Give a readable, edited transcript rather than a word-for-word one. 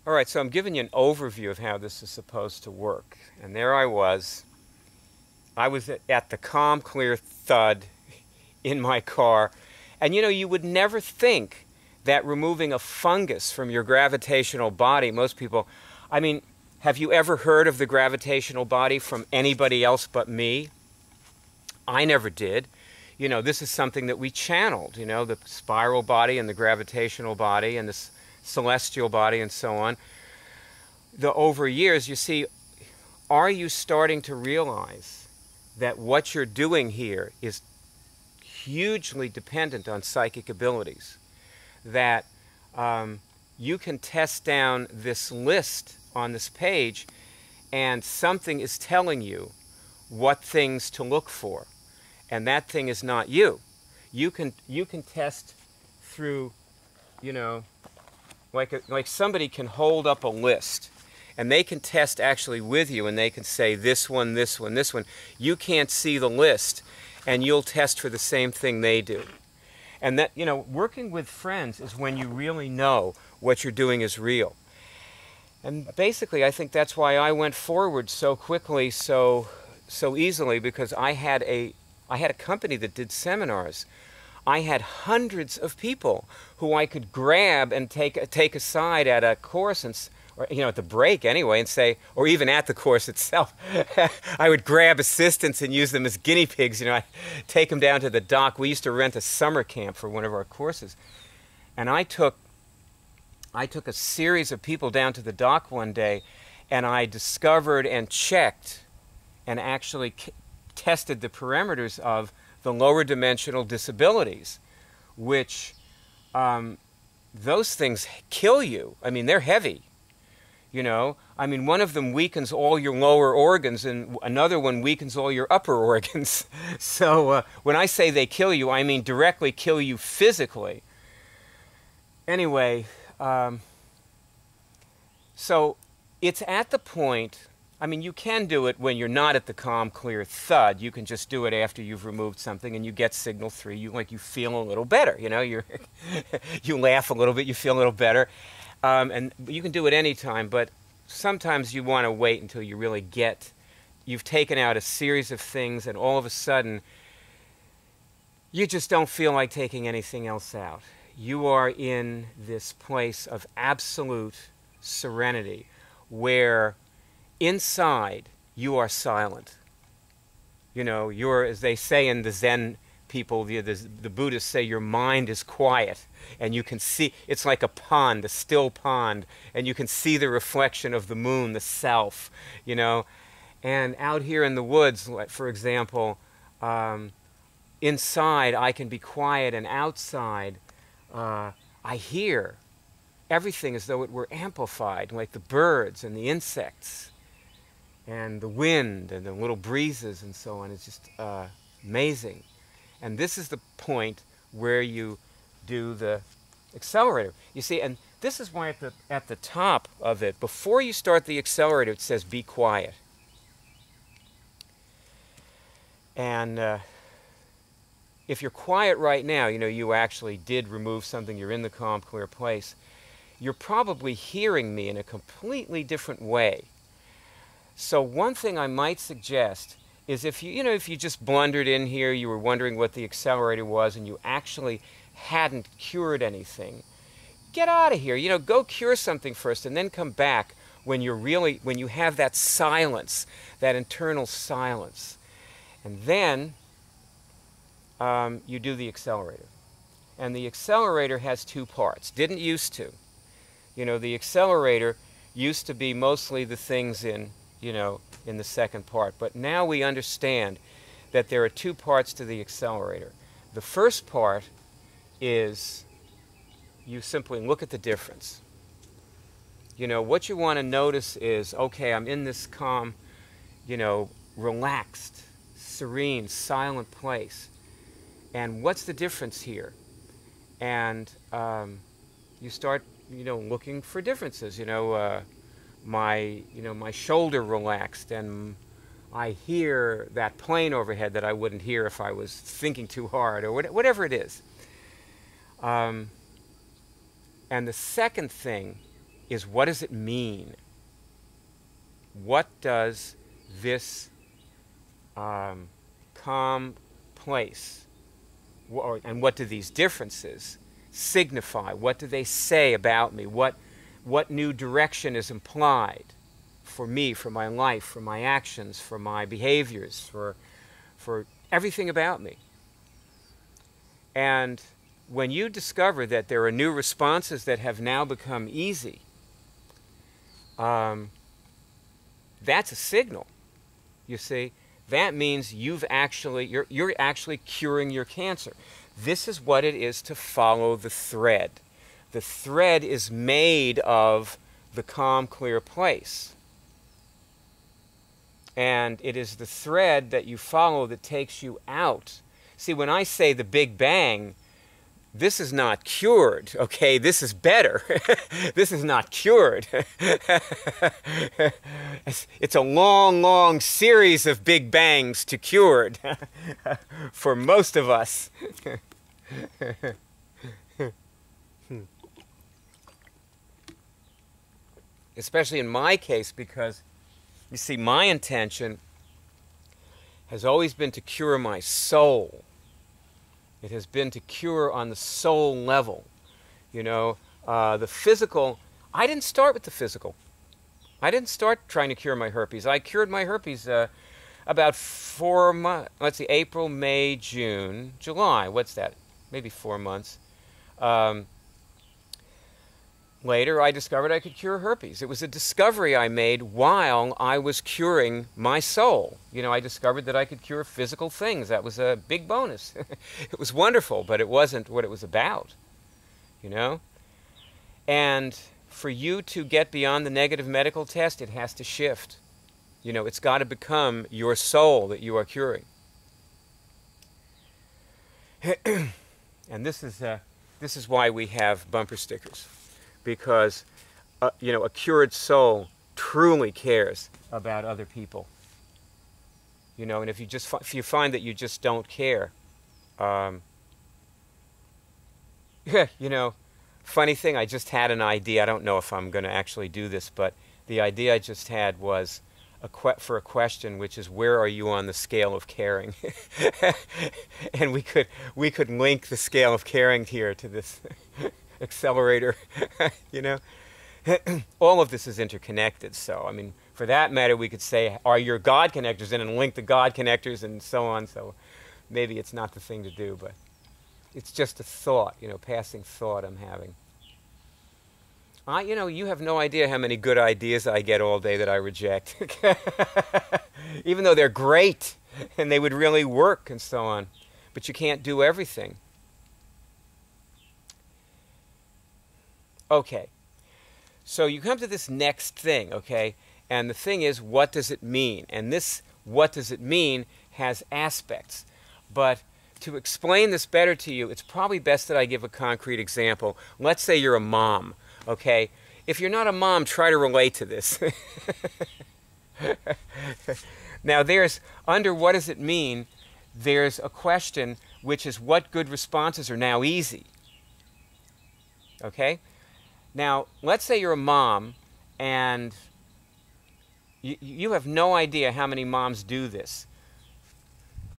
All right, so I'm giving you an overview of how this is supposed to work. And there I was. I was at the calm, clear thud in my car. And you know, you would never think that removing a fungus from your gravitational body, most people, I mean, have you ever heard of the gravitational body from anybody else but me? I never did. You know, this is something that we channeled, you know, the spiral body and the gravitational body and the celestial body and so on. Over years, you see, are you starting to realize that what you're doing here is hugely dependent on psychic abilities? That you can test down this list on this page and something is telling you what things to look for. And that thing is not you. You can test through, you know, like somebody can hold up a list and they can test actually with you and they can say this one, this one, this one. You can't see the list and you'll test for the same thing they do. And that, you know, working with friends is when you really know what you're doing is real. And basically I think that's why I went forward so quickly, so easily, because I had a company that did seminars. I had hundreds of people who I could grab and take aside at a course, and, or you know, at the break anyway, and say, or even at the course itself, I would grab assistants and use them as guinea pigs. You know, I take them down to the dock. We used to rent a summer camp for one of our courses, and I took a series of people down to the dock one day, and I discovered and checked and actually tested the parameters of the lower dimensional disabilities, which those things kill you. I mean, they're heavy. You know, I mean, one of them weakens all your lower organs and another one weakens all your upper organs. So when I say they kill you, I mean directly kill you physically. Anyway, so it's at the point, I mean, you can do it when you're not at the calm, clear thud. You can just do it after you've removed something and you get signal 3. You feel a little better, you know. You laugh a little bit, you feel a little better. And you can do it anytime, but sometimes you want to wait until you really you've taken out a series of things and all of a sudden you just don't feel like taking anything else out. You are in this place of absolute serenity where inside you are silent. You know, as they say in the Zen people, the Buddhists say your mind is quiet and you can see, it's like a pond, a still pond, and you can see the reflection of the moon, the self, you know. And out here in the woods, for example, inside I can be quiet, and outside I hear everything as though it were amplified, like the birds and the insects and the wind and the little breezes and so on. It's just amazing. And this is the point where you do the accelerator. You see, and this is why at the top of it, before you start the accelerator, it says be quiet. And if you're quiet right now, you know, you actually did remove something, you're in the calm, clear place, you're probably hearing me in a completely different way. So one thing I might suggest is if you just blundered in here, you were wondering what the accelerator was and you actually hadn't cured anything, get out of here. You know, go cure something first and then come back when you have that silence, that internal silence. And then you do the accelerator. And the accelerator has 2 parts. Didn't used to. You know, the accelerator used to be mostly the things in the second part. But now we understand that there are 2 parts to the accelerator. The first part is you simply look at the difference. You know, what you want to notice is, okay, I'm in this calm, you know, relaxed, serene, silent place. And what's the difference here? And you start, you know, looking for differences. You know, my shoulder relaxed, and I hear that plane overhead that I wouldn't hear if I was thinking too hard, or whatever it is. And the second thing is what does it mean? What does this calm place, and what do these differences signify? What do they say about me? What new direction is implied for me, for my life, for my actions, for my behaviors, for everything about me? And when you discover that there are new responses that have now become easy, that's a signal. You see, that means you're actually curing your cancer. This is what it is to follow the thread. The thread is made of the calm, clear place. And it is the thread that you follow that takes you out. See, when I say the Big Bang, this is not cured, okay? This is better. This is not cured. It's a long, long series of Big Bangs to cured for most of us. Especially in my case, because, you see, my intention has always been to cure my soul. It has been to cure on the soul level. You know, the physical, I didn't start with the physical. I didn't start trying to cure my herpes. I cured my herpes about 4 months, let's see, April, May, June, July, what's that? Maybe 4 months. Later, I discovered I could cure herpes. It was a discovery I made while I was curing my soul. You know, I discovered that I could cure physical things. That was a big bonus. It was wonderful, but it wasn't what it was about, you know? And for you to get beyond the negative medical test, it has to shift. You know, it's got to become your soul that you are curing. And this is why we have bumper stickers. Because, you know, a cured soul truly cares about other people. You know, and if you find that you just don't care, you know, funny thing, I just had an idea. I don't know if I'm going to actually do this, but the idea I just had was for a question, which is, where are you on the scale of caring? And we could link the scale of caring here to this accelerator, you know. All of this is interconnected. So, I mean, for that matter, we could say, are your God connectors in, and link the God connectors and so on. So maybe it's not the thing to do, but it's just a thought, you know, passing thought I'm having. You know, you have no idea how many good ideas I get all day that I reject. Even though they're great and they would really work and so on. But you can't do everything. Okay, so you come to this next thing, okay? And the thing is, what does it mean? And this, what does it mean, has aspects. But to explain this better to you, it's probably best that I give a concrete example. Let's say you're a mom, okay? If you're not a mom, try to relate to this. Now, under what does it mean, there's a question, which is what good responses are now easy, okay? Now, let's say you're a mom, and you have no idea how many moms do this.